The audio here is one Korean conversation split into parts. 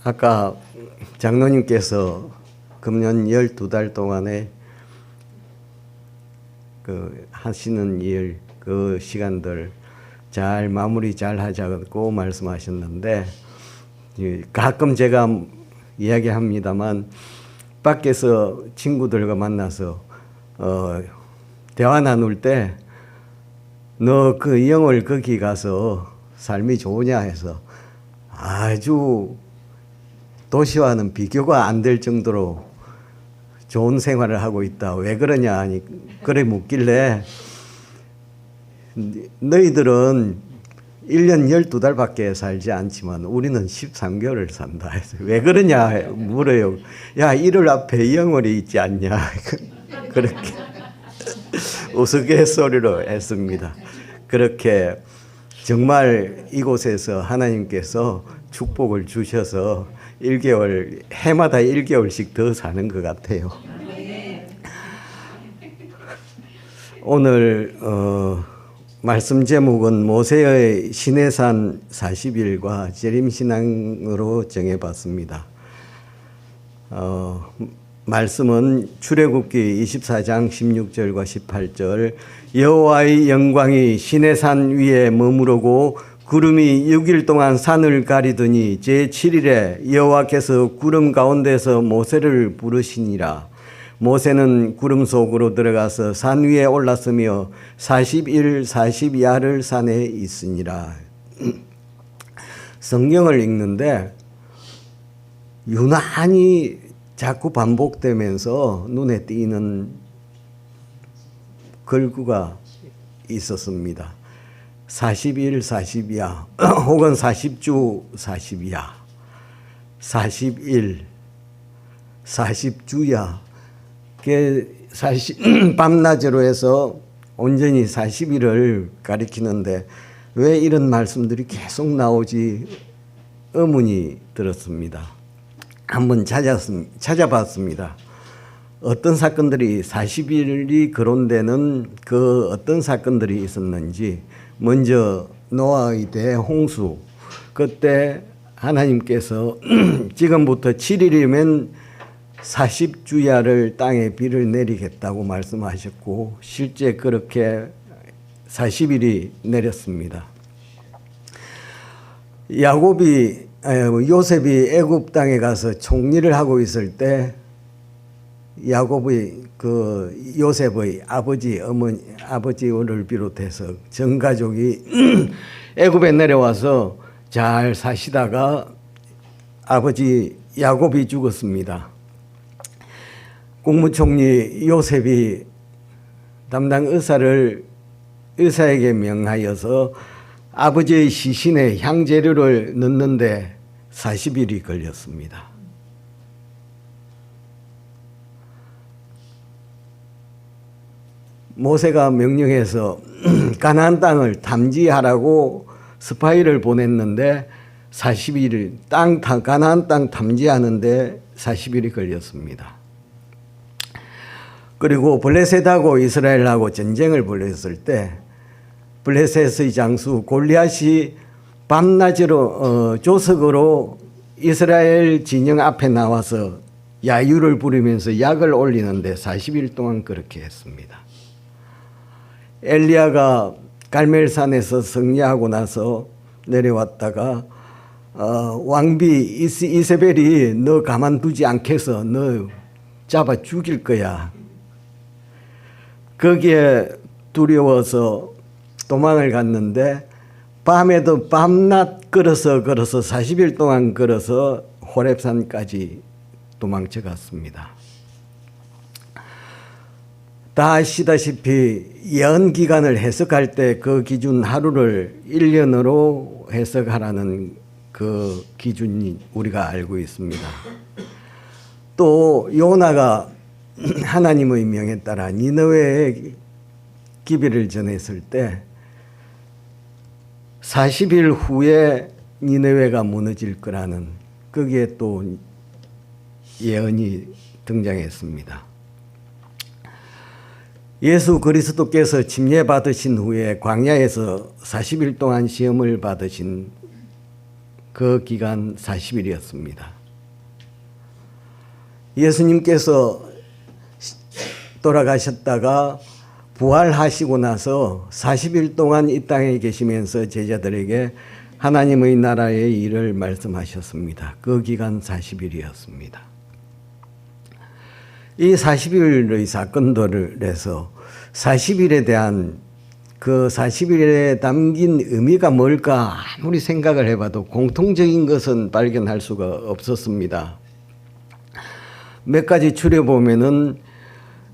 아까 장로님께서 금년 12달 동안에 그 하시는 일, 그 시간들 잘 마무리 잘 하자고 말씀하셨는데, 가끔 제가 이야기합니다만 밖에서 친구들과 만나서 대화 나눌 때 너 그 영월 거기 가서 삶이 좋으냐 해서 아주 도시와는 비교가 안 될 정도로 좋은 생활을 하고 있다. 왜 그러냐 하니 그래 묻길래 너희들은 1년 12달밖에 살지 않지만 우리는 13개월을 산다 해서 왜 그러냐 물어요. 야, 1월 앞에 영월이 있지 않냐. 그렇게 우스갯소리로 했습니다. 그렇게 정말 이곳에서 하나님께서 축복을 주셔서 1개월, 해마다 1개월씩 더 사는 것 같아요. 오늘 말씀 제목은 모세의 시내산 40일과 재림신앙으로 정해봤습니다. 말씀은 출애굽기 24장 16절과 18절, 여호와의 영광이 시내산 위에 머무르고 구름이 6일 동안 산을 가리더니 제7일에 여호와께서 구름 가운데서 모세를 부르시니라. 모세는 구름 속으로 들어가서 산 위에 올랐으며 40일 40야를 산에 있으니라. 성경을 읽는데 유난히 자꾸 반복되면서 눈에 띄는 글구가 있었습니다. 40일 40야 혹은 40주 40야, 40일 40주야. 밤낮으로 해서 온전히 40일을 가리키는데 왜 이런 말씀들이 계속 나오지 의문이 들었습니다. 한번 찾아봤습니다. 어떤 사건들이 40일이 거론되는 그 어떤 사건들이 있었는지. 먼저 노아의 대홍수, 그때 하나님께서 지금부터 7일이면 40주야를 땅에 비를 내리겠다고 말씀하셨고 실제 그렇게 40일이 내렸습니다. 요셉이 애굽 땅에 가서 총리를 하고 있을 때 야곱의 그 요셉의 아버지를 비롯해서 전 가족이 애굽에 내려와서 잘 사시다가 아버지 야곱이 죽었습니다. 국무총리 요셉이 담당 의사에게 명하여서 아버지의 시신에 향재료를 넣는데 40일이 걸렸습니다. 모세가 명령해서 가나안 땅을 탐지하라고 스파이를 보냈는데 40일 가나안 땅 탐지하는데 40일이 걸렸습니다. 그리고 블레셋하고 이스라엘하고 전쟁을 벌였을 때 블레셋의 장수 골리앗이 밤낮으로 조석으로 이스라엘 진영 앞에 나와서 야유를 부리면서 약을 올리는데 40일 동안 그렇게 했습니다. 엘리야가 갈멜산에서 승리하고 나서 내려왔다가 왕비 이세벨이 너 가만두지 않겠어, 너 잡아 죽일 거야. 거기에 두려워서 도망을 갔는데 밤에도 밤낮 걸어서 40일 동안 걸어서 호렙산까지 도망쳐 갔습니다. 다 아시다시피 예언 기간을 해석할 때 그 기준 하루를 1년으로 해석하라는 그 기준이 우리가 알고 있습니다. 또 요나가 하나님의 명에 따라 니느웨에 기비를 전했을 때 40일 후에 니느웨가 무너질 거라는 거기에 또 예언이 등장했습니다. 예수 그리스도께서 침례 받으신 후에 광야에서 40일 동안 시험을 받으신 그 기간 40일이었습니다. 예수님께서 돌아가셨다가 부활하시고 나서 40일 동안 이 땅에 계시면서 제자들에게 하나님의 나라의 일을 말씀하셨습니다. 그 기간 40일이었습니다. 이 40일의 사건들을 해서 40일에 대한 그 40일에 담긴 의미가 뭘까 아무리 생각을 해봐도 공통적인 것은 발견할 수가 없었습니다. 몇 가지 추려보면은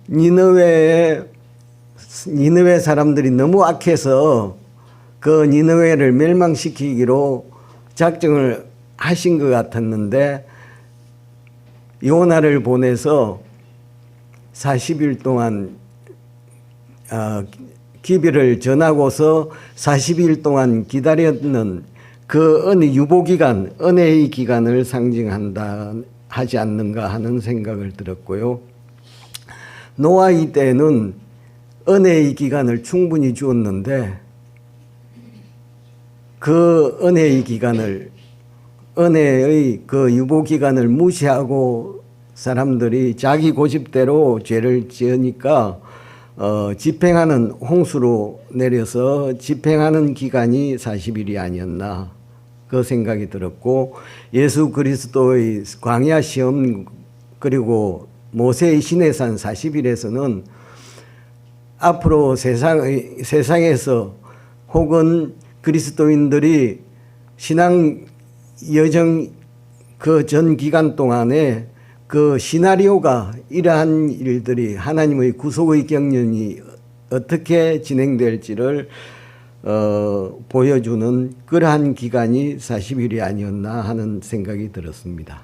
니느웨 사람들이 너무 악해서 그 니느웨를 멸망시키기로 작정을 하신 것 같았는데 요나를 보내서 40일 동안 기별을 전하고서 40일 동안 기다렸는 그 유보기간, 은혜의 기간을 상징한다 하지 않는가 하는 생각을 들었고요. 노아의 때는 은혜의 기간을 충분히 주었는데 그 은혜의 기간을, 은혜의 그 유보기간을 무시하고 사람들이 자기 고집대로 죄를 지으니까 집행하는 홍수로 내려서 집행하는 기간이 40일이 아니었나 그 생각이 들었고, 예수 그리스도의 광야 시험 그리고 모세의 시내산 40일에서는 앞으로 세상에서 혹은 그리스도인들이 신앙 여정 그 전 기간 동안에 그 시나리오가 이러한 일들이 하나님의 구속의 경륜이 어떻게 진행될지를 보여주는 그러한 기간이 40일이 아니었나 하는 생각이 들었습니다.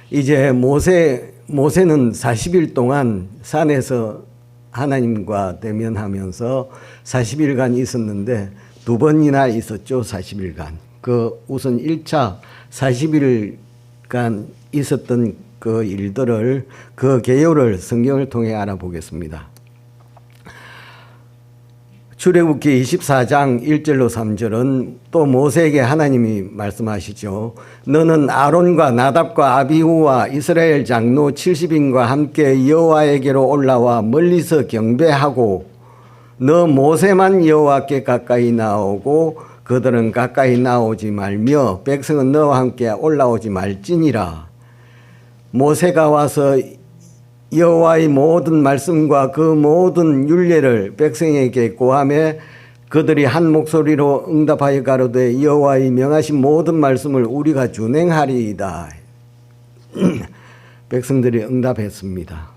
이제 모세는 40일 동안 산에서 하나님과 대면하면서 40일간 있었는데 두 번이나 있었죠. 40일간. 그 우선 1차 40일간 있었던 그 일들을, 그 개요를 성경을 통해 알아보겠습니다. 출애굽기 24장 1절로 3절은 또 모세에게 하나님이 말씀하시죠. 너는 아론과 나답과 아비후와 이스라엘 장로 70인과 함께 여호와에게로 올라와 멀리서 경배하고 너 모세만 여호와께 가까이 나오고 그들은 가까이 나오지 말며 백성은 너와 함께 올라오지 말지니라. 모세가 와서 여호와의 모든 말씀과 그 모든 율례를 백성에게 고하매 그들이 한 목소리로 응답하여 가로되 여호와의 명하신 모든 말씀을 우리가 준행하리이다. 백성들이 응답했습니다.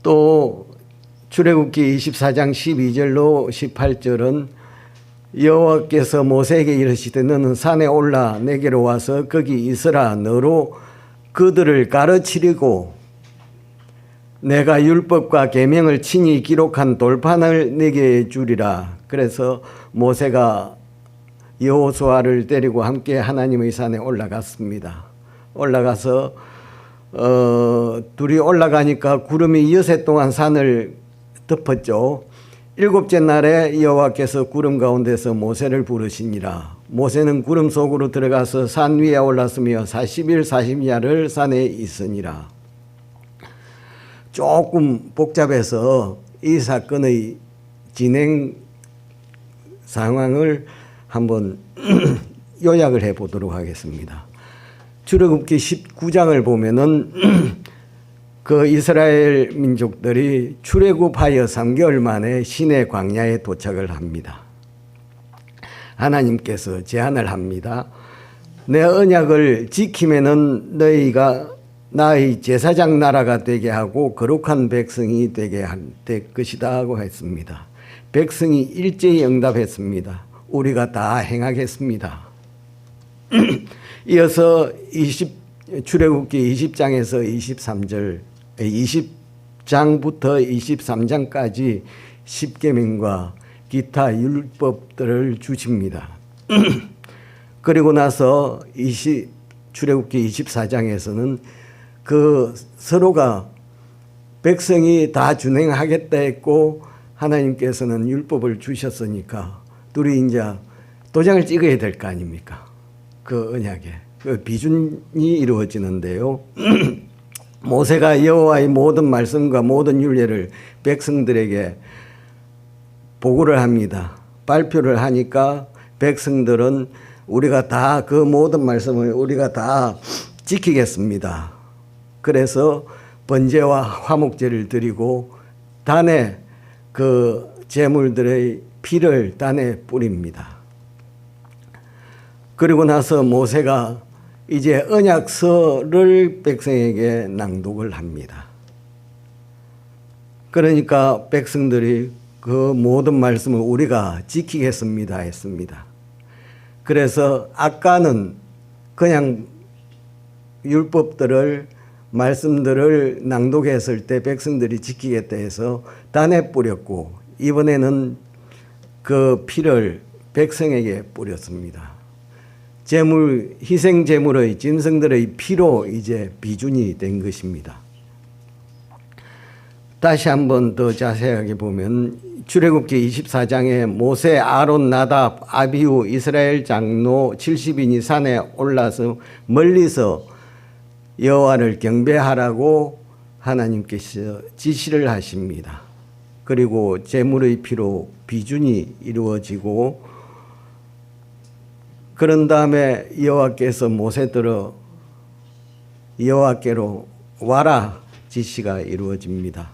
또 출애굽기 24장 12절로 18절은 여호와께서 모세에게 이르시되 너는 산에 올라 내게로 와서 거기 있으라. 너로 그들을 가르치리고 내가 율법과 계명을 친히 기록한 돌판을 내게 주리라. 그래서 모세가 여호수아를 데리고 함께 하나님의 산에 올라갔습니다. 올라가서 둘이 올라가니까 구름이 여새 동안 산을 덮었죠. 일곱째 날에 여호와께서 구름 가운데서 모세를 부르시니라. 모세는 구름 속으로 들어가서 산 위에 올랐으며 40일 40야를 산에 있으니라. 조금 복잡해서 이 사건의 진행 상황을 한번 요약을 해보도록 하겠습니다. 출애굽기 19장을 보면은 그 이스라엘 민족들이 출애굽하여 3개월 만에 시내 광야에 도착을 합니다. 하나님께서 제안을 합니다. 내 언약을 지키면은 너희가 나의 제사장 나라가 되게 하고 거룩한 백성이 되게 될 것이다 하고 했습니다. 백성이 일제히 응답했습니다. 우리가 다 행하겠습니다. 이어서 출애굽기 20장에서 20장부터 23장까지 십계명과 기타 율법들을 주십니다. 그리고 나서 출애굽기 24장에서는 그 서로가 백성이 다 준행하겠다 했고 하나님께서는 율법을 주셨으니까 둘이 이제 도장을 찍어야 될 거 아닙니까? 그 언약에 그 비준이 이루어지는데요. 모세가 여호와의 모든 말씀과 모든 율례를 백성들에게 보고를 합니다. 발표를 하니까 백성들은 우리가 다 그 모든 말씀을 우리가 다 지키겠습니다. 그래서 번제와 화목제를 드리고 단에 그 제물들의 피를 단에 뿌립니다. 그리고 나서 모세가 이제 언약서를 백성에게 낭독을 합니다. 그러니까 백성들이 그 모든 말씀을 우리가 지키겠습니다 했습니다. 그래서 아까는 그냥 율법들을 말씀들을 낭독했을 때 백성들이 지키겠다 해서 단에 뿌렸고 이번에는 그 피를 백성에게 뿌렸습니다. 제물, 희생 제물의 짐승들의 피로 이제 비준이 된 것입니다. 다시 한번 더 자세하게 보면 출애굽기 24장에 모세, 아론, 나답, 아비후 이스라엘 장로 70인이 산에 올라서 멀리서 여호와를 경배하라고 하나님께서 지시를 하십니다. 그리고 제물의 피로 비준이 이루어지고 그런 다음에 여호와께서 모세들어 여호와께로 와라 지시가 이루어집니다.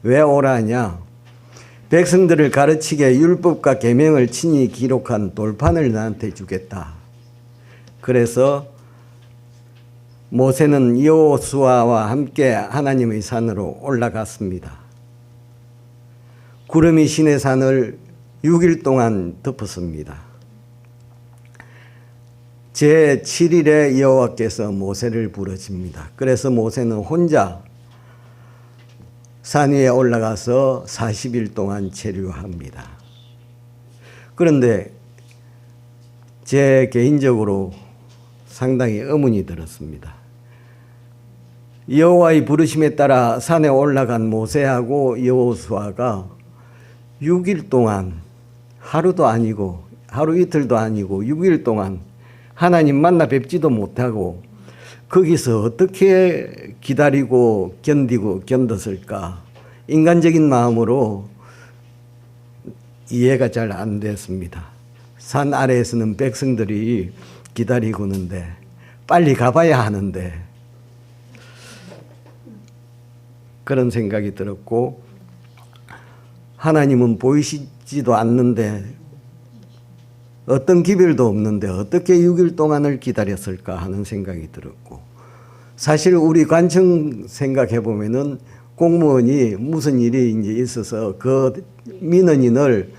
왜 오라냐? 백성들을 가르치게 율법과 계명을 친히 기록한 돌판을 나한테 주겠다. 그래서 모세는 여호수아와 함께 하나님의 산으로 올라갔습니다. 구름이 시내 산을 6일 동안 덮었습니다. 제7일에 여호와께서 모세를 부르십니다. 그래서 모세는 혼자 산 위에 올라가서 40일 동안 체류합니다. 그런데 제 개인적으로 상당히 의문이 들었습니다. 여호와의 부르심에 따라 산에 올라간 모세하고 여호수아가 6일 동안 하루도 아니고 하루 이틀도 아니고 6일 동안 하나님 만나 뵙지도 못하고 거기서 어떻게 기다리고 견디고 견뎠을까? 인간적인 마음으로 이해가 잘 안 됐습니다. 산 아래에서는 백성들이 기다리고 있는데 빨리 가봐야 하는데 그런 생각이 들었고 하나님은 보이시지도 않는데 어떤 기별도 없는데 어떻게 6일 동안을 기다렸을까 하는 생각이 들었고 사실 우리 관청 생각해 보면은 공무원이 무슨 일이 이제 있어서 그 민원인을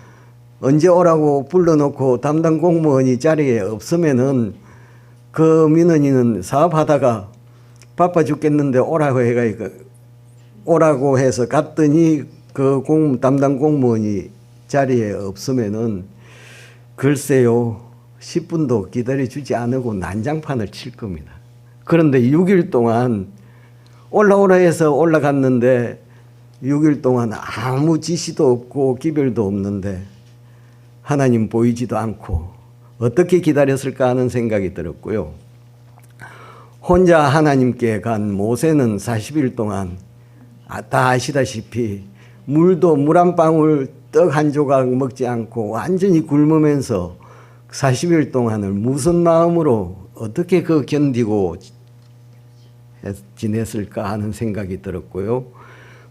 언제 오라고 불러놓고 담당 공무원이 자리에 없으면은 그 민원인은 사업하다가 바빠 죽겠는데 오라고 해서 갔더니 그 담당 공무원이 자리에 없으면은 글쎄요 10분도 기다려주지 않고 난장판을 칠 겁니다. 그런데 6일 동안 올라오라 해서 올라갔는데 6일 동안 아무 지시도 없고 기별도 없는데 하나님 보이지도 않고 어떻게 기다렸을까 하는 생각이 들었고요. 혼자 하나님께 간 모세는 40일 동안 다 아시다시피 물도 물 한 방울 떡 한 조각 먹지 않고 완전히 굶으면서 40일 동안을 무슨 마음으로 어떻게 그 견디고 지냈을까 하는 생각이 들었고요.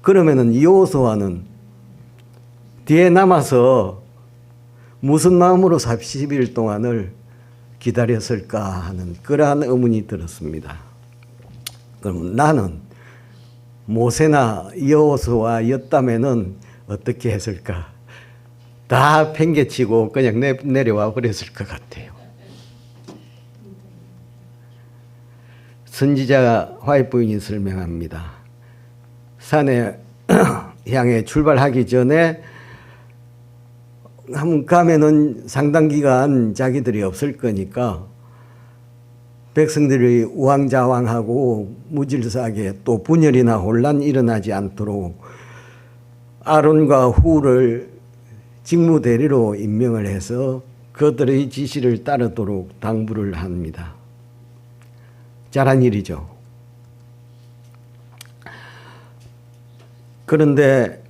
그러면은 여호수아는 뒤에 남아서 무슨 마음으로 40일 동안을 기다렸을까 하는 그러한 의문이 들었습니다. 그럼 나는 모세나 여호수아였다면은 어떻게 했을까? 다 팽개치고 그냥 내려와 버렸을 것 같아요. 선지자 화해 부인이 설명합니다. 산에 향해 출발하기 전에 가면은 상당 기간 자기들이 없을 거니까 백성들이 우왕좌왕하고 무질서하게 또 분열이나 혼란이 일어나지 않도록 아론과 훌을 직무대리로 임명을 해서 그들의 지시를 따르도록 당부를 합니다. 잘한 일이죠. 그런데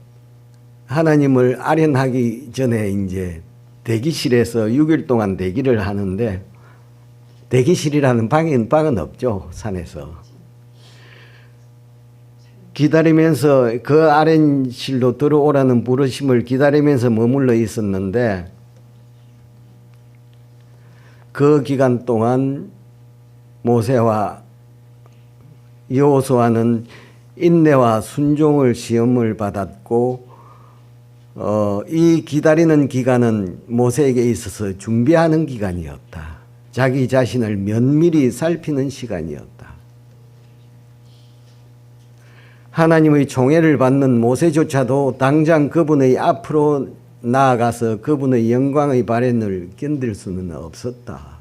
하나님을 아련하기 전에 이제 대기실에서 6일 동안 대기를 하는데, 대기실이라는 방은 없죠, 산에서. 기다리면서 그 아련실로 들어오라는 부르심을 기다리면서 머물러 있었는데, 그 기간 동안 모세와 여호수아는 인내와 순종을 시험을 받았고, 이 기다리는 기간은 모세에게 있어서 준비하는 기간이었다. 자기 자신을 면밀히 살피는 시간이었다. 하나님의 총애를 받는 모세조차도 당장 그분의 앞으로 나아가서 그분의 영광의 발현을 견딜 수는 없었다.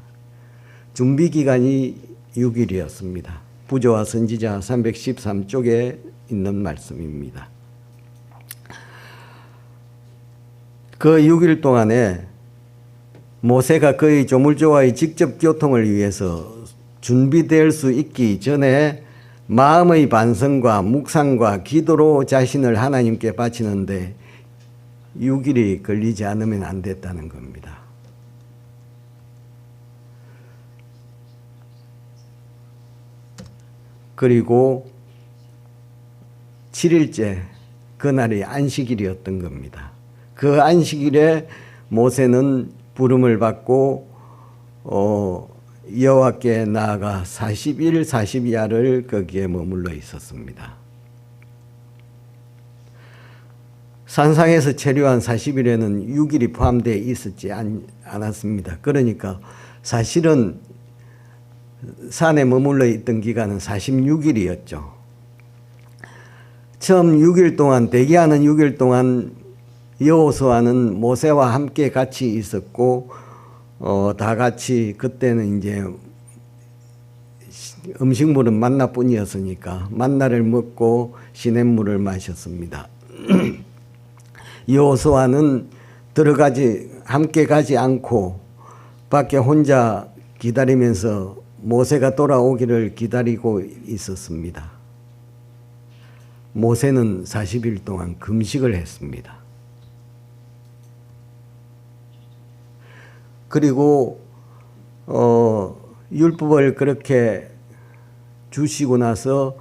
준비 기간이 6일이었습니다. 부조와 선지자 313쪽에 있는 말씀입니다. 그 6일 동안에 모세가 그의 조물주와의 직접 교통을 위해서 준비될 수 있기 전에 마음의 반성과 묵상과 기도로 자신을 하나님께 바치는데 6일이 걸리지 않으면 안 됐다는 겁니다. 그리고 7일째 그날이 안식일이었던 겁니다. 그 안식일에 모세는 부름을 받고 여호와께 나아가 40일 40야를 거기에 머물러 있었습니다. 산상에서 체류한 40일에는 6일이 포함되어 있었지 않았습니다. 그러니까 사실은 산에 머물러 있던 기간은 46일이었죠. 처음 6일 동안, 대기하는 6일 동안 여호수아는 모세와 함께 같이 있었고, 다 같이 그때는 이제 음식물은 만나뿐이었으니까 만나를 먹고 시냇물을 마셨습니다. 여호수아는 함께 가지 않고 밖에 혼자 기다리면서 모세가 돌아오기를 기다리고 있었습니다. 모세는 40일 동안 금식을 했습니다. 그리고 율법을 그렇게 주시고 나서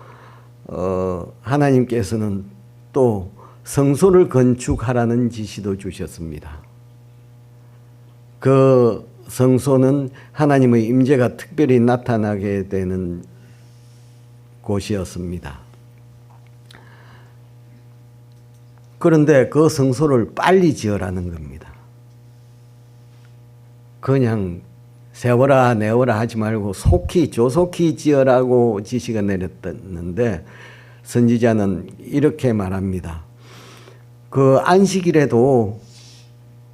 하나님께서는 또 성소를 건축하라는 지시도 주셨습니다. 그 성소는 하나님의 임재가 특별히 나타나게 되는 곳이었습니다. 그런데 그 성소를 빨리 지으라는 겁니다. 그냥 세워라 내워라 하지 말고 조속히 지으라고 지시가 내렸는데, 선지자는 이렇게 말합니다. 그 안식일에도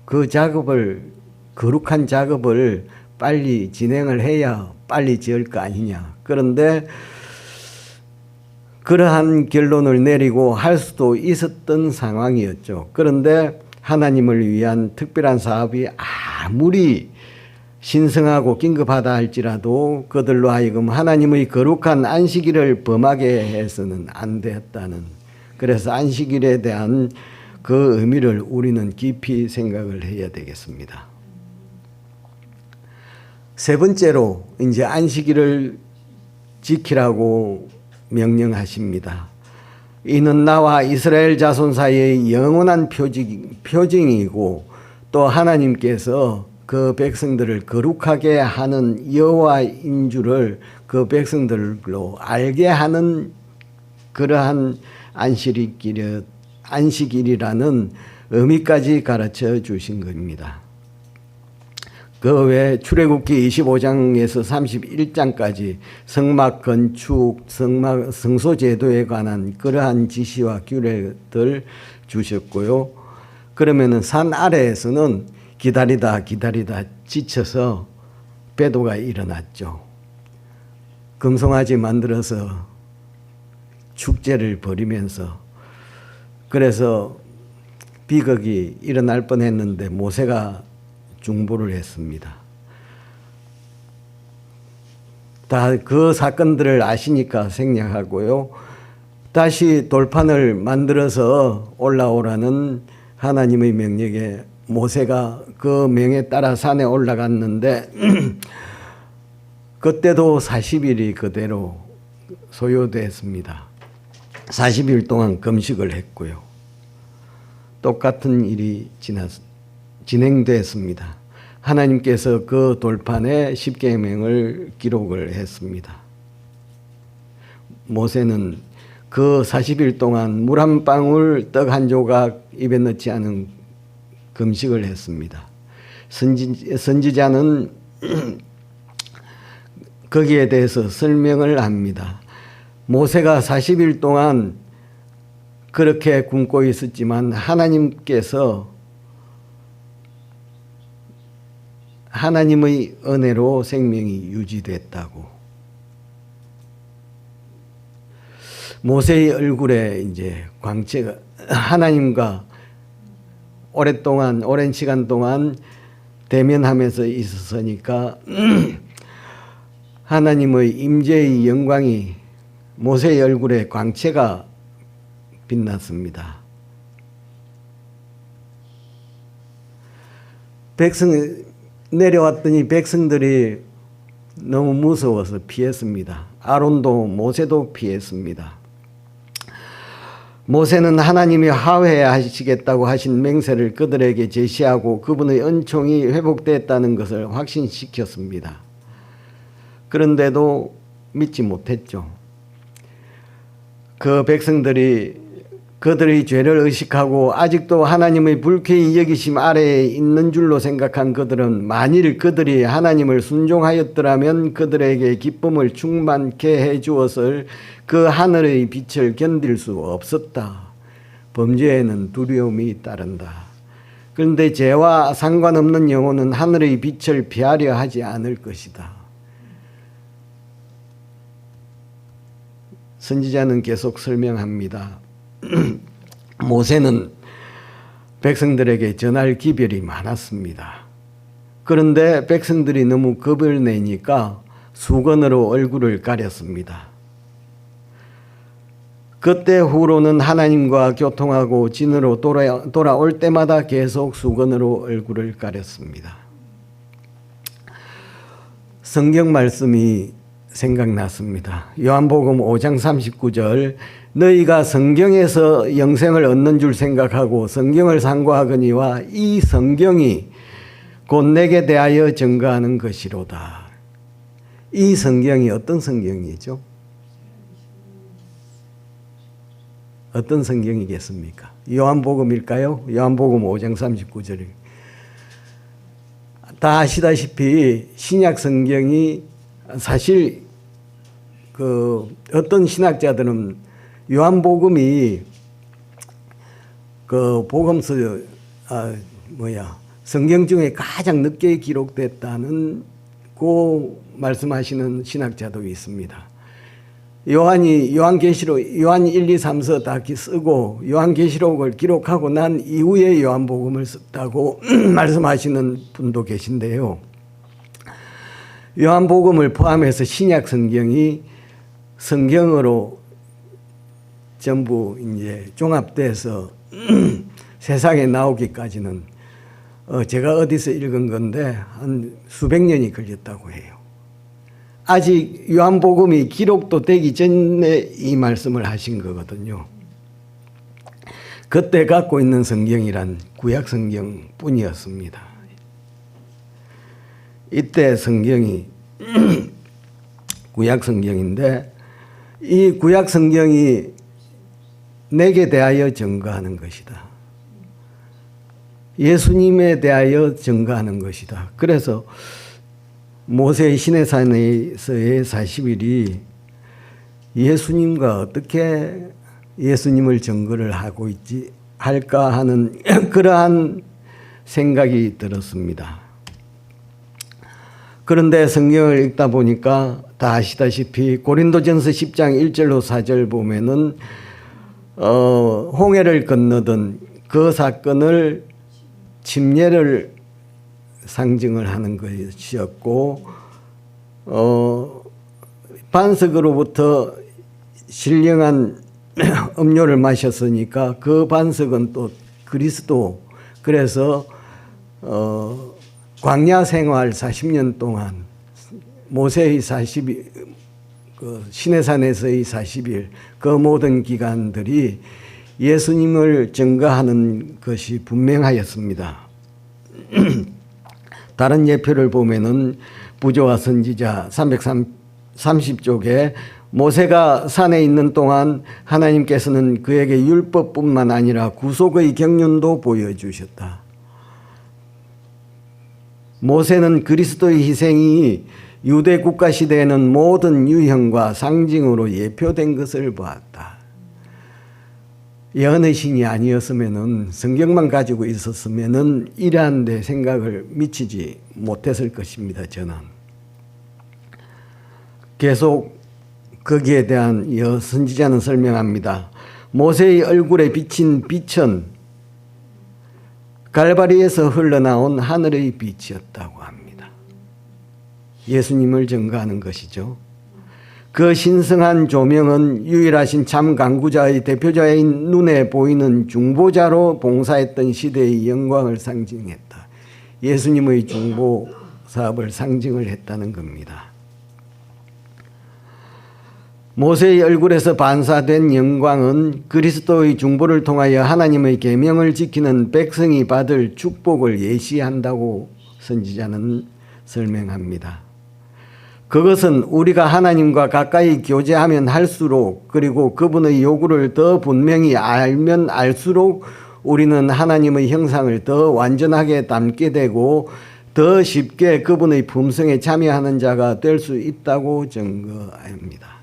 그 거룩한 작업을 빨리 진행을 해야 빨리 지을 거 아니냐. 그런데 그러한 결론을 내리고 할 수도 있었던 상황이었죠. 그런데 하나님을 위한 특별한 사업이 아무리 신성하고 긴급하다 할지라도 그들로 하여금 하나님의 거룩한 안식일을 범하게 해서는 안 됐다는, 그래서 안식일에 대한 그 의미를 우리는 깊이 생각을 해야 되겠습니다. 세 번째로 이제 안식일을 지키라고 명령하십니다. 이는 나와 이스라엘 자손 사이의 영원한 표징이고 또 하나님께서 그 백성들을 거룩하게 하는 여호와인 줄을 그 백성들로 알게 하는 그러한 안식일이라는 의미까지 가르쳐 주신 겁니다. 그 외에 출애굽기 25장에서 31장까지 성막 건축, 성소 제도에 관한 그러한 지시와 규례들 주셨고요. 그러면은 산 아래에서는 기다리다 지쳐서 배도가 일어났죠. 금송아지 만들어서 축제를 벌이면서, 그래서 비극이 일어날 뻔했는데 모세가 중보를 했습니다. 다 그 사건들을 아시니까 생략하고요. 다시 돌판을 만들어서 올라오라는 하나님의 명령에 모세가 그 명에 따라 산에 올라갔는데 그때도 40일이 그대로 소요됐습니다. 40일 동안 금식을 했고요. 똑같은 일이 진행됐습니다. 하나님께서 그 돌판에 십계명을 기록을 했습니다. 모세는 그 40일 동안 물 한 방울, 떡 한 조각 입에 넣지 않은 금식을 했습니다. 선지자는 거기에 대해서 설명을 합니다. 모세가 40일 동안 그렇게 굶고 있었지만 하나님께서 하나님의 은혜로 생명이 유지됐다고. 모세의 얼굴에 이제 광채가 하나님과 오랜 시간 동안 대면하면서 있었으니까 하나님의 임재의 영광이 모세의 얼굴에 광채가 빛났습니다. 내려왔더니 백성들이 너무 무서워서 피했습니다. 아론도 모세도 피했습니다. 모세는 하나님이 화해하시겠다고 하신 맹세를 그들에게 제시하고 그분의 은총이 회복됐다는 것을 확신시켰습니다. 그런데도 믿지 못했죠. 그 백성들이 그들의 죄를 의식하고 아직도 하나님의 불쾌히 여기심 아래에 있는 줄로 생각한 그들은 만일 그들이 하나님을 순종하였더라면 그들에게 기쁨을 충만케 해 주었을 그 하늘의 빛을 견딜 수 없었다. 범죄에는 두려움이 따른다. 그런데 죄와 상관없는 영혼은 하늘의 빛을 피하려 하지 않을 것이다. 선지자는 계속 설명합니다. 모세는 백성들에게 전할 기별이 많았습니다. 그런데 백성들이 너무 겁을 내니까 수건으로 얼굴을 가렸습니다. 그때 후로는 하나님과 교통하고 진으로 돌아올 때마다 계속 수건으로 얼굴을 가렸습니다. 성경 말씀이 생각났습니다. 요한복음 5장 39절 너희가 성경에서 영생을 얻는 줄 생각하고 성경을 상고하거니와 이 성경이 곧 내게 대하여 증거하는 것이로다. 이 성경이 어떤 성경이죠? 어떤 성경이겠습니까? 요한복음일까요? 요한복음 5장 39절. 다 아시다시피 신약 성경이 사실 어떤 신학자들은 요한복음이 복음서 성경 중에 가장 늦게 기록됐다는 말씀하시는 신학자도 있습니다. 요한계시록, 요한 1, 2, 3서 다 쓰고 요한계시록을 기록하고 난 이후에 요한복음을 썼다고 말씀하시는 분도 계신데요. 요한복음을 포함해서 신약 성경이 성경으로 전부 이제 종합돼서 세상에 나오기까지는 제가 어디서 읽은 건데 한 수백 년이 걸렸다고 해요. 아직 요한복음이 기록도 되기 전에 이 말씀을 하신 거거든요. 그때 갖고 있는 성경이란 구약 성경 뿐이었습니다. 이때 성경이 구약 성경인데 이 구약 성경이 내게 대하여 증거하는 것이다. 예수님에 대하여 증거하는 것이다. 그래서 모세의 시내산에서의 40일이 예수님과 어떻게 예수님을 증거를 하고 있지 할까 하는 그러한 생각이 들었습니다. 그런데 성경을 읽다 보니까 다 아시다시피 고린도전서 10장 1절로 4절 보면은 홍해를 건너던 그 사건을 침례를 상징을 하는 것이었고 반석으로부터 신령한 음료를 마셨으니까 그 반석은 또 그리스도. 그래서 광야 생활 40년 동안 모세의 40일, 시내산에서의 40일 그 모든 기간들이 예수님을 증거하는 것이 분명하였습니다. 다른 예표를 보면은 부조와 선지자 330쪽에 모세가 산에 있는 동안 하나님께서는 그에게 율법뿐만 아니라 구속의 경륜도 보여주셨다. 모세는 그리스도의 희생이 유대 국가 시대에는 모든 유형과 상징으로 예표된 것을 보았다. 예언의 신이 아니었으면은 성경만 가지고 있었으면은 이러한 데 생각을 미치지 못했을 것입니다. 저는 계속 거기에 대한 선지자는 설명합니다. 모세의 얼굴에 비친 빛은 갈바리에서 흘러나온 하늘의 빛이었다고 합니다. 예수님을 증거하는 것이죠. 그 신성한 조명은 유일하신 참 강구자의 대표자인 눈에 보이는 중보자로 봉사했던 시대의 영광을 상징했다. 예수님의 중보 사업을 상징을 했다는 겁니다. 모세의 얼굴에서 반사된 영광은 그리스도의 중보를 통하여 하나님의 계명을 지키는 백성이 받을 축복을 예시한다고 선지자는 설명합니다. 그것은 우리가 하나님과 가까이 교제하면 할수록 그리고 그분의 요구를 더 분명히 알면 알수록 우리는 하나님의 형상을 더 완전하게 담게 되고 더 쉽게 그분의 품성에 참여하는 자가 될 수 있다고 증거합니다.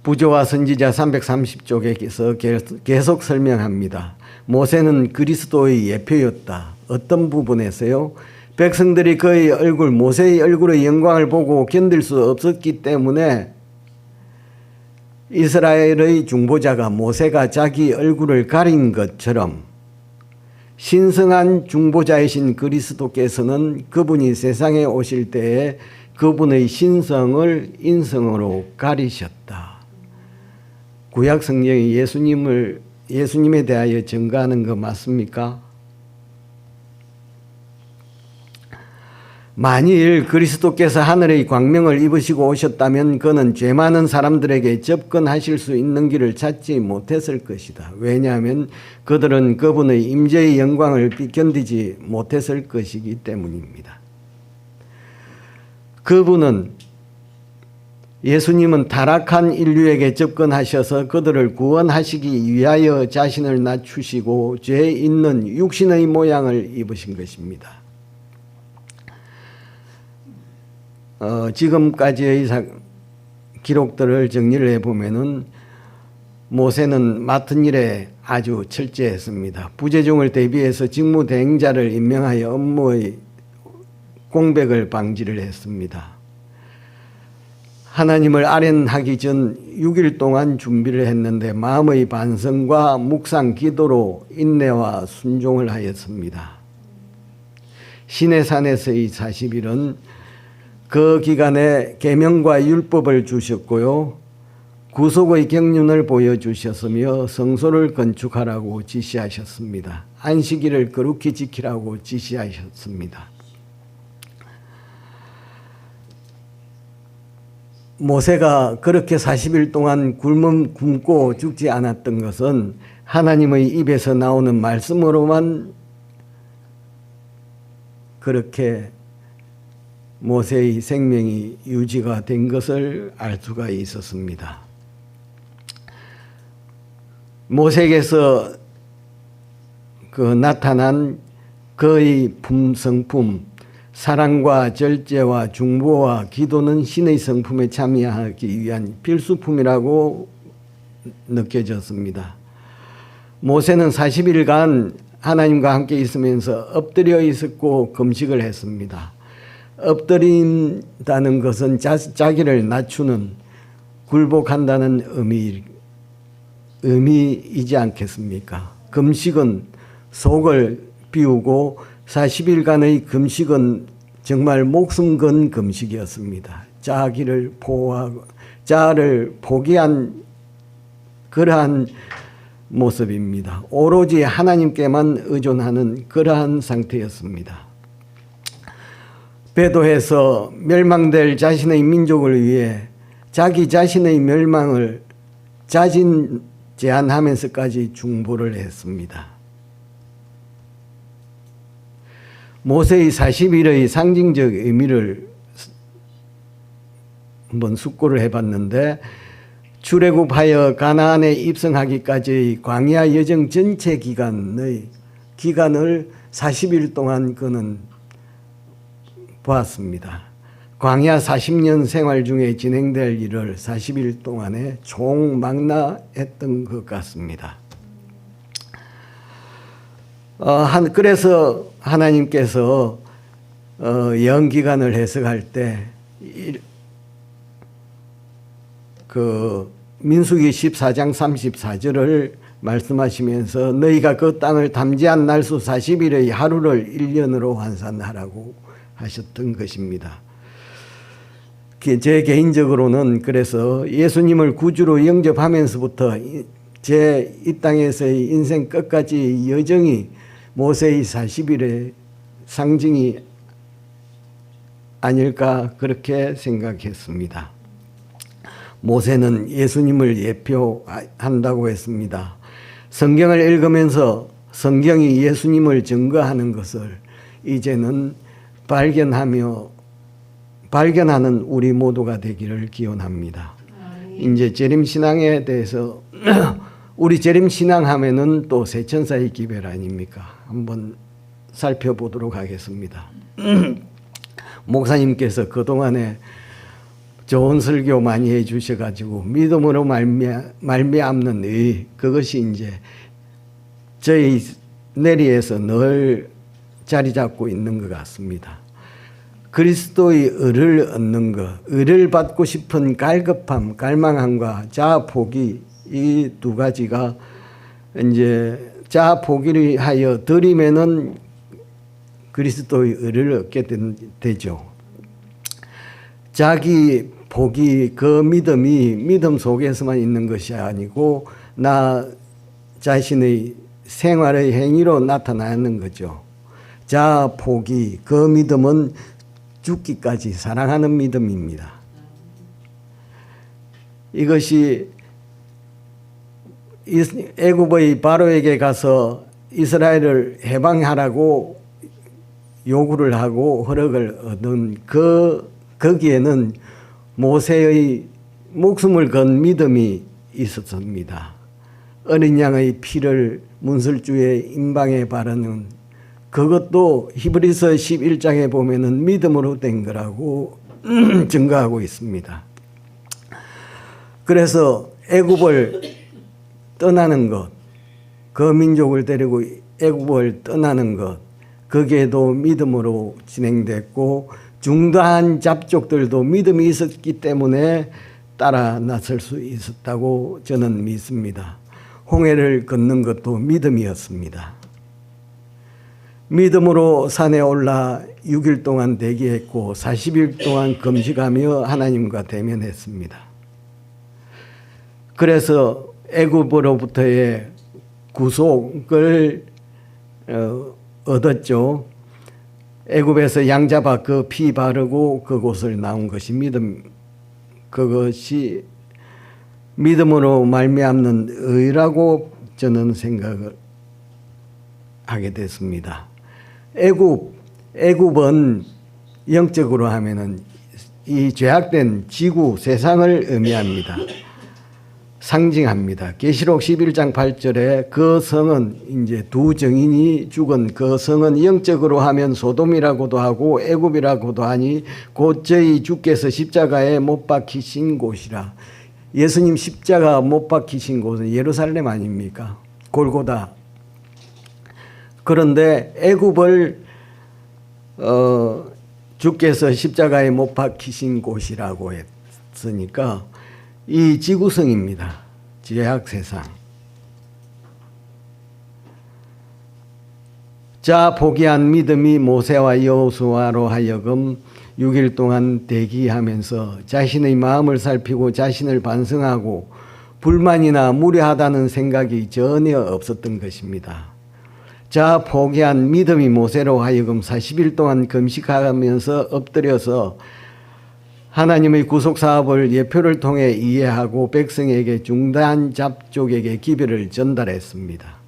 부조와 선지자 330쪽에서 계속 설명합니다. 모세는 그리스도의 예표였다. 어떤 부분에서요? 백성들이 그의 얼굴, 모세의 얼굴의 영광을 보고 견딜 수 없었기 때문에 이스라엘의 중보자가 모세가 자기 얼굴을 가린 것처럼 신성한 중보자이신 그리스도께서는 그분이 세상에 오실 때에 그분의 신성을 인성으로 가리셨다. 구약 성경이 예수님에 대하여 증거하는 거 맞습니까? 만일 그리스도께서 하늘의 광명을 입으시고 오셨다면 그는 죄 많은 사람들에게 접근하실 수 있는 길을 찾지 못했을 것이다. 왜냐하면 그들은 그분의 임재의 영광을 견디지 못했을 것이기 때문입니다. 예수님은 타락한 인류에게 접근하셔서 그들을 구원하시기 위하여 자신을 낮추시고 죄 있는 육신의 모양을 입으신 것입니다. 지금까지의 기록들을 정리를 해보면은 모세는 맡은 일에 아주 철저했습니다. 부재중을 대비해서 직무대행자를 임명하여 업무의 공백을 방지를 했습니다. 하나님을 아련하기 전 6일 동안 준비를 했는데 마음의 반성과 묵상 기도로 인내와 순종을 하였습니다. 시내산에서의 40일은 그 기간에 계명과 율법을 주셨고요. 구속의 경륜을 보여주셨으며 성소를 건축하라고 지시하셨습니다. 안식일을 거룩히 지키라고 지시하셨습니다. 모세가 그렇게 40일 동안 굶고 죽지 않았던 것은 하나님의 입에서 나오는 말씀으로만 그렇게 모세의 생명이 유지가 된 것을 알 수가 있었습니다. 모세에게서 나타난 그의 성품, 사랑과 절제와 중보와 기도는 신의 성품에 참여하기 위한 필수품이라고 느껴졌습니다. 모세는 40일간 하나님과 함께 있으면서 엎드려 있었고 금식을 했습니다. 엎드린다는 것은 자기를 낮추는, 굴복한다는 의미이지 않겠습니까? 금식은 속을 비우고 40일간의 금식은 정말 목숨 건 금식이었습니다. 자기를 보호하고 자아를 포기한 그러한 모습입니다. 오로지 하나님께만 의존하는 그러한 상태였습니다. 배도해서 멸망될 자신의 민족을 위해 자기 자신의 멸망을 자진 제한하면서까지 중보를 했습니다. 모세의 40일의 상징적 의미를 한번 숙고를 해봤는데, 출애굽하여 가나안에 입성하기까지의 광야 여정 전체 기간을 40일 동안 그는 보았습니다. 광야 40년 생활 중에 진행될 일을 40일 동안에 총망라했던 것 같습니다. 그래서 하나님께서 영기간을 해석할 때 민수기 14장 34절을 말씀하시면서 너희가 그 땅을 탐지한 날수 40일의 하루를 1년으로 환산하라고 하셨던 것입니다. 제 개인적으로는 그래서 예수님을 구주로 영접하면서부터 제 이 땅에서의 인생 끝까지 여정이 모세의 40일의 상징이 아닐까 그렇게 생각했습니다. 모세는 예수님을 예표한다고 했습니다. 성경을 읽으면서 성경이 예수님을 증거하는 것을 이제는 발견하는 우리 모두가 되기를 기원합니다. 이제 재림신앙에 대해서 우리 재림신앙 하면은 또 세천사의 기별 아닙니까? 한번 살펴보도록 하겠습니다. 목사님께서 그동안에 좋은 설교 많이 해주셔가지고 믿음으로 말미암는 의, 그것이 이제 저희 내리에서 늘 자리 잡고 있는 것 같습니다. 그리스도의 의를 얻는 것, 의를 받고 싶은 갈급함, 갈망함과 자아 포기, 이 두 가지가 이제 자아 포기를 하여 드리면은 그리스도의 의를 얻게 되죠. 자기 포기, 그 믿음이 믿음 속에서만 있는 것이 아니고 나 자신의 생활의 행위로 나타나는 거죠. 자아 포기, 그 믿음은 죽기까지 사랑하는 믿음입니다. 이것이 애굽의 바로에게 가서 이스라엘을 해방하라고 요구를 하고 허락을 얻은 거기에는 모세의 목숨을 건 믿음이 있었습니다. 어린 양의 피를 문설주의 임방에 바르는 그것도 히브리서 11장에 보면은 믿음으로 된 거라고 증거하고 있습니다. 그래서 애굽을 떠나는 것, 그 민족을 데리고 애굽을 떠나는 것, 거기에도 믿음으로 진행됐고 중다한 잡족들도 믿음이 있었기 때문에 따라 나설 수 있었다고 저는 믿습니다. 홍해를 걷는 것도 믿음이었습니다. 믿음으로 산에 올라 6일 동안 대기했고 40일 동안 금식하며 하나님과 대면했습니다. 그래서 애굽으로부터의 구속을 얻었죠. 애굽에서 양 잡아 그 피 바르고 그곳을 나온 것이 그것이 믿음으로 말미암는 의라고 저는 생각을 하게 됐습니다. 애굽은 영적으로 하면은 이 죄악된 지구 세상을 의미합니다. 상징합니다. 계시록 11장 8절에 그 성은 이제 두 증인이 죽은 그 성은 영적으로 하면 소돔이라고도 하고 애굽이라고도 하니 곧 저희 주께서 십자가에 못 박히신 곳이라. 예수님 십자가 못 박히신 곳은 예루살렘 아닙니까? 골고다. 그런데 애굽을 주께서 십자가에 못 박히신 곳이라고 했으니까 이 지구성입니다. 죄악 세상. 자 포기한 믿음이 모세와 여호수아로 하여금 6일 동안 대기하면서 자신의 마음을 살피고 자신을 반성하고 불만이나 무례하다는 생각이 전혀 없었던 것입니다. 자 포기한 믿음이 모세로 하여금 40일 동안 금식하면서 엎드려서 하나님의 구속사업을 예표를 통해 이해하고 백성에게 중단 잡족에게 기별을 전달했습니다.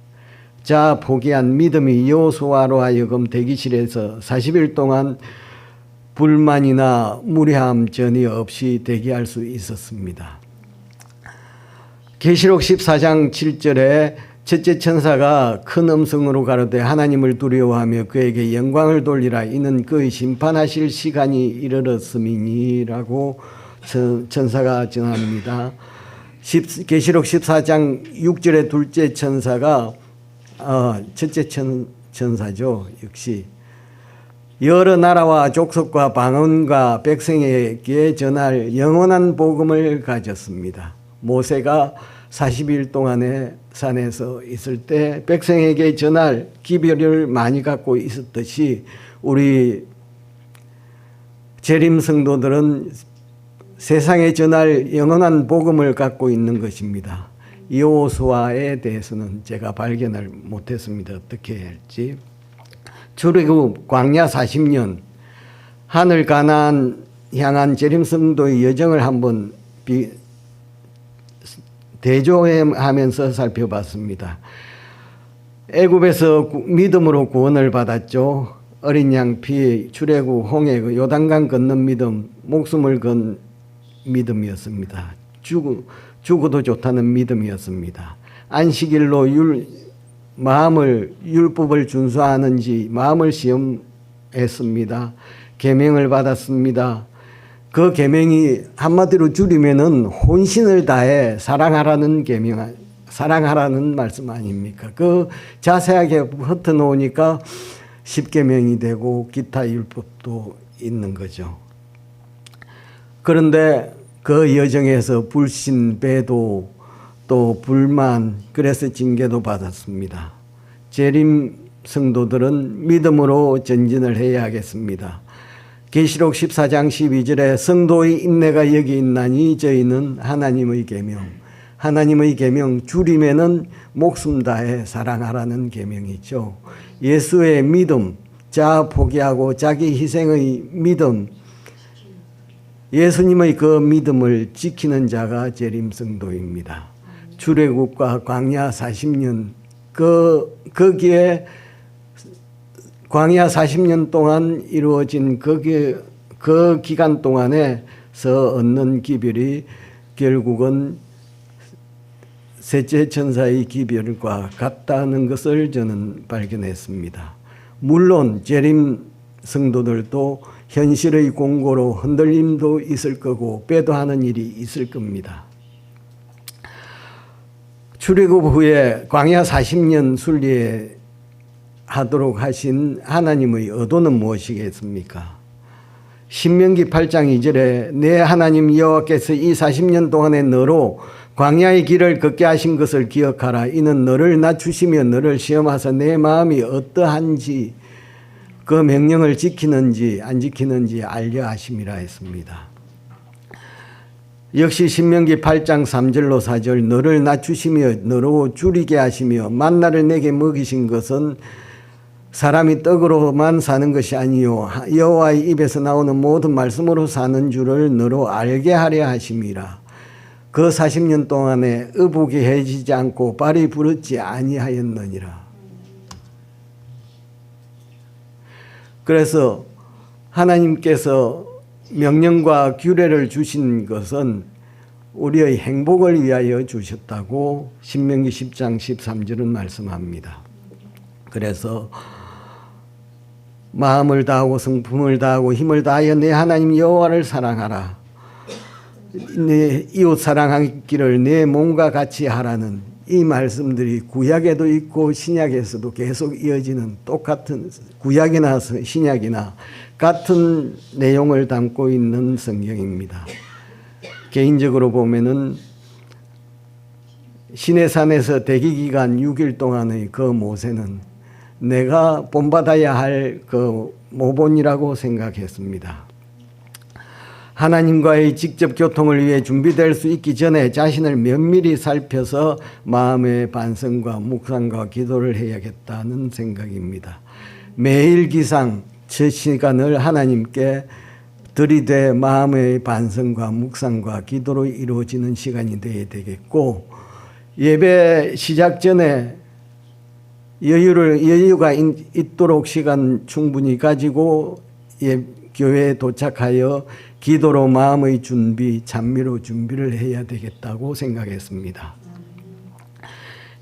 자 포기한 믿음이 여호수아로 하여금 대기실에서 40일 동안 불만이나 무례함 전혀 없이 대기할 수 있었습니다. 계시록 14장 7절에 첫째 천사가 큰 음성으로 가로되 하나님을 두려워하며 그에게 영광을 돌리라 이는 그의 심판하실 시간이 이르렀음이니라고 천사가 전합니다. 계시록 14장 6절에 둘째 천사가 첫째 천사죠. 역시 여러 나라와 족속과 방언과 백성에게 전할 영원한 복음을 가졌습니다. 모세가 40일 동안에 산에서 있을 때 백성에게 전할 기별을 많이 갖고 있었듯이 우리 재림 성도들은 세상에 전할 영원한 복음을 갖고 있는 것입니다. 여호수아에 대해서는 제가 발견을 못했습니다. 어떻게 할지. 출애굽 광야 40년 하늘 가나안 향한 재림 성도의 여정을 한번 대조하면서 살펴봤습니다. 애굽에서 믿음으로 구원을 받았죠. 어린 양 피, 출애굽, 홍해, 요단강 건넌 믿음, 목숨을 건 믿음이었습니다. 죽어도 좋다는 믿음이었습니다. 안식일로 율법을 준수하는지 마음을 시험했습니다. 계명을 받았습니다. 그 계명이 한마디로 줄이면은 혼신을 다해 사랑하라는 계명, 사랑하라는 말씀 아닙니까? 그 자세하게 흩어 놓으니까 10계명이 되고 기타 율법도 있는 거죠. 그런데 그 여정에서 불신, 배도, 또 불만, 그래서 징계도 받았습니다. 재림 성도들은 믿음으로 전진을 해야 하겠습니다. 계시록 14장 12절에 성도의 인내가 여기 있나니 저희는 하나님의 계명 줄이면은 목숨 다해 사랑하라는 계명이죠. 예수의 믿음, 자 포기하고 자기 희생의 믿음, 예수님의 그 믿음을 지키는 자가 재림 성도입니다. 출애굽과 광야 40년 거기에 광야 40년 동안 이루어진 그 기간 동안에서 얻는 기별이 결국은 셋째 천사의 기별과 같다는 것을 저는 발견했습니다. 물론 재림 성도들도 현실의 공고로 흔들림도 있을 거고 배도하는 일이 있을 겁니다. 출애굽 후에 광야 40년 순리에 하도록 하신 하나님의 의도는 무엇이겠습니까? 신명기 8장 2절에 내 하나님 여호와께서 이 40년 동안에 너로 광야의 길을 걷게 하신 것을 기억하라. 이는 너를 낮추시며 너를 시험하사 내 마음이 어떠한지 그 명령을 지키는지 안 지키는지 알려 하심이라 했습니다. 역시 신명기 8장 3절로 4절 너를 낮추시며 너로 줄이게 하시며 만나를 내게 먹이신 것은 사람이 떡으로만 사는 것이 아니요 여호와의 입에서 나오는 모든 말씀으로 사는 줄을 너로 알게 하려 하심이라. 그 40년 동안에 의복이 해지지 않고 발이 부르지 아니하였느니라. 그래서 하나님께서 명령과 규례를 주신 것은 우리의 행복을 위하여 주셨다고 신명기 10장 13절은 말씀합니다. 그래서 마음을 다하고 성품을 다하고 힘을 다하여 내 하나님 여호와를 사랑하라. 내 이웃 사랑하기를 내 몸과 같이 하라는 이 말씀들이 구약에도 있고 신약에서도 계속 이어지는 똑같은 구약이나 신약이나 같은 내용을 담고 있는 성경입니다. 개인적으로 보면은 시내산에서 대기 기간 6일 동안의 그 모세는 내가 본받아야 할 그 모본이라고 생각했습니다. 하나님과의 직접 교통을 위해 준비될 수 있기 전에 자신을 면밀히 살펴서 마음의 반성과 묵상과 기도를 해야겠다는 생각입니다. 매일 기상 첫 시간을 하나님께 들이대 마음의 반성과 묵상과 기도로 이루어지는 시간이 되어야 되겠고, 예배 시작 전에 여유가 있도록 시간 충분히 가지고 교회에 도착하여 기도로 마음의 준비, 찬미로 준비를 해야 되겠다고 생각했습니다.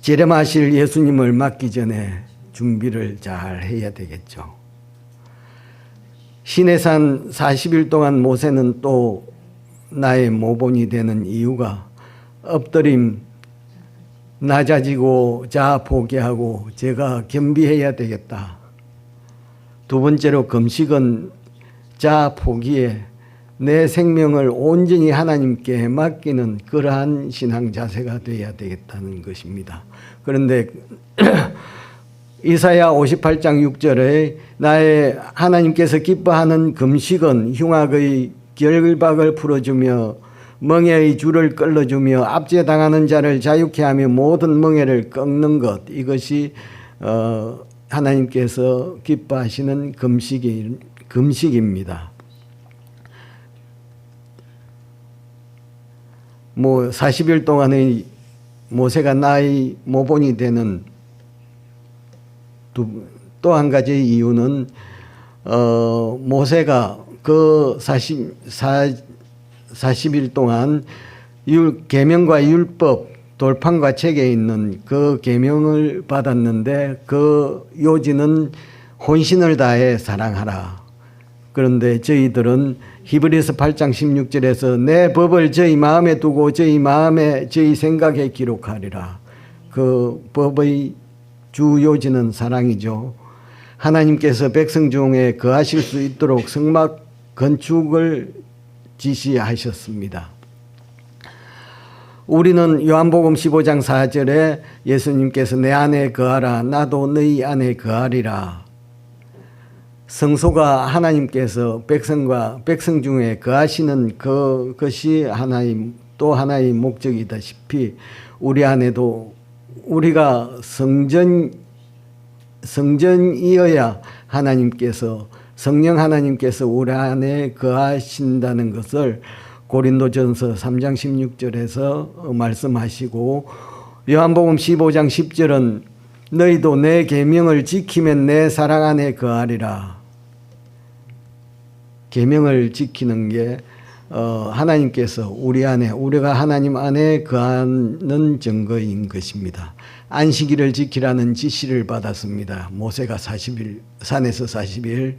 재림하실 예수님을 맞기 전에 준비를 잘 해야 되겠죠. 시내산 40일 동안 모세는 또 나의 모본이 되는 이유가 엎드림, 낮아지고 자아 포기하고 제가 겸비해야 되겠다. 두 번째로 금식은 자아 포기에 내 생명을 온전히 하나님께 맡기는 그러한 신앙 자세가 되어야 되겠다는 것입니다. 그런데 이사야 58장 6절에 나의 하나님께서 기뻐하는 금식은 흉악의 결박을 풀어주며 멍에의 줄을 끌어주며 압제당하는 자를 자유케 하며 모든 멍에를 꺾는 것, 이것이 하나님께서 기뻐하시는 금식입니다. 40일 동안의 모세가 나의 모본이 되는 또 한 가지 이유는 모세가 그 40일 동안 계명과 율법, 돌판과 책에 있는 그 계명을 받았는데 그 요지는 혼신을 다해 사랑하라. 그런데 저희들은 히브리서 8장 16절에서 내 법을 저희 마음에 두고 저희 생각에 기록하리라. 그 법의 주 요지는 사랑이죠. 하나님께서 백성 중에 거하실 수 있도록 성막 건축을 지시하셨습니다. 우리는 요한복음 15장 4절에 예수님께서 내 안에 거하라 나도 너희 안에 거하리라. 성소가 하나님께서 백성 중에 거하시는 그것이 또 하나의 목적이다시피 우리 안에도 우리가 성전이어야 성령 하나님께서 우리 안에 거하신다는 것을 고린도전서 3장 16절에서 말씀하시고, 요한복음 15장 10절은 너희도 내 계명을 지키면 내 사랑 안에 거하리라. 계명을 지키는 게 하나님께서 우리가 하나님 안에 거하는 증거인 것입니다. 안식일을 지키라는 지시를 받았습니다. 모세가 산에서 40일.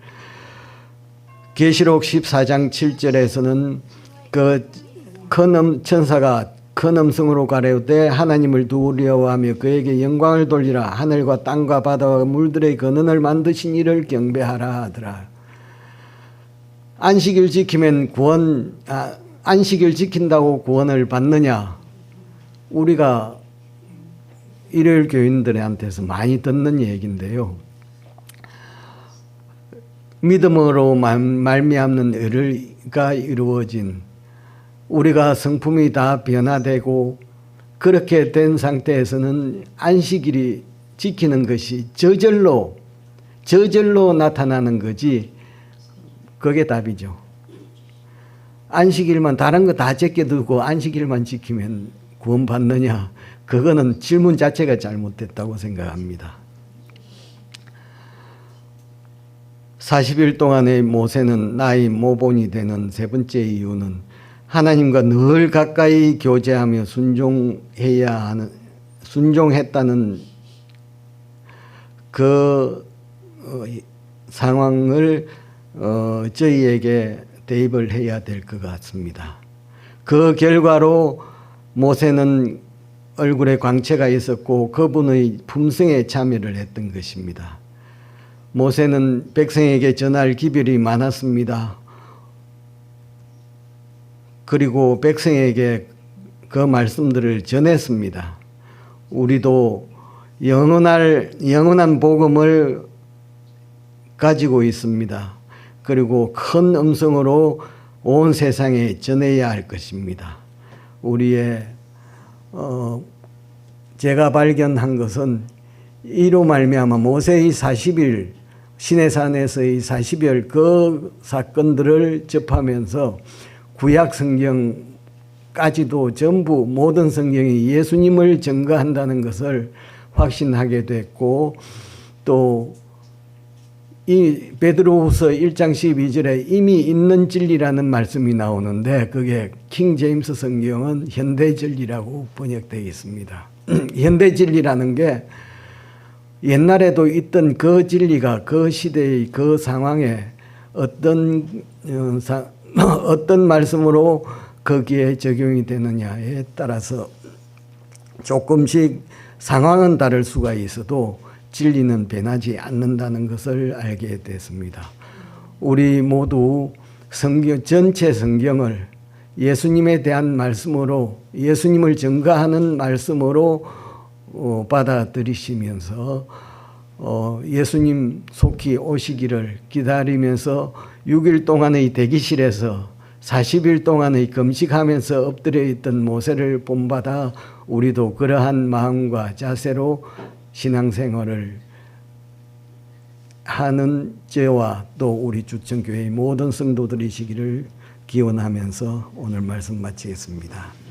계시록 14장 7절에서는 천사가 큰 음성으로 가라오되 하나님을 두려워하며 그에게 영광을 돌리라. 하늘과 땅과 바다와 물들의 근원을 만드신 이를 경배하라 하더라. 안식일 지킨다고 구원을 받느냐? 우리가 일요일 교인들한테서 많이 듣는 얘기인데요. 믿음으로 말미암는 의가 이루어진, 우리가 성품이 다 변화되고 그렇게 된 상태에서는 안식일이 지키는 것이 저절로 나타나는 거지, 그게 답이죠. 안식일만 다른 거 다 제껴두고 안식일만 지키면 구원받느냐? 그거는 질문 자체가 잘못됐다고 생각합니다. 40일 동안의 모세는 나의 모본이 되는 세 번째 이유는 하나님과 늘 가까이 교제하며 순종했다는 그 상황을 저희에게 대입을 해야 될 것 같습니다. 그 결과로 모세는 얼굴에 광채가 있었고 그분의 품성에 참여를 했던 것입니다. 모세는 백성에게 전할 기별이 많았습니다. 그리고 백성에게 그 말씀들을 전했습니다. 우리도 영원한 복음을 가지고 있습니다. 그리고 큰 음성으로 온 세상에 전해야 할 것입니다. 우리의 제가 발견한 것은 이로 말미암아 모세의 40일 시내산에서의 40일 그 사건들을 접하면서 구약 성경까지도 전부 모든 성경이 예수님을 증거한다는 것을 확신하게 됐고, 또 이 베드로후서 1장 12절에 이미 있는 진리라는 말씀이 나오는데 그게 킹 제임스 성경은 현대 진리라고 번역되어 있습니다. 현대 진리라는 게 옛날에도 있던 그 진리가 그 시대의 그 상황에 어떤 말씀으로 거기에 적용이 되느냐에 따라서 조금씩 상황은 다를 수가 있어도 진리는 변하지 않는다는 것을 알게 됐습니다. 우리 모두 전체 성경을 예수님에 대한 말씀으로, 예수님을 증거하는 말씀으로 받아들이시면서 예수님 속히 오시기를 기다리면서 6일 동안의 대기실에서 40일 동안의 금식하면서 엎드려 있던 모세를 본받아 우리도 그러한 마음과 자세로 신앙생활을 하는 저와 또 우리 주천교회의 모든 성도들이시기를 기원하면서 오늘 말씀 마치겠습니다.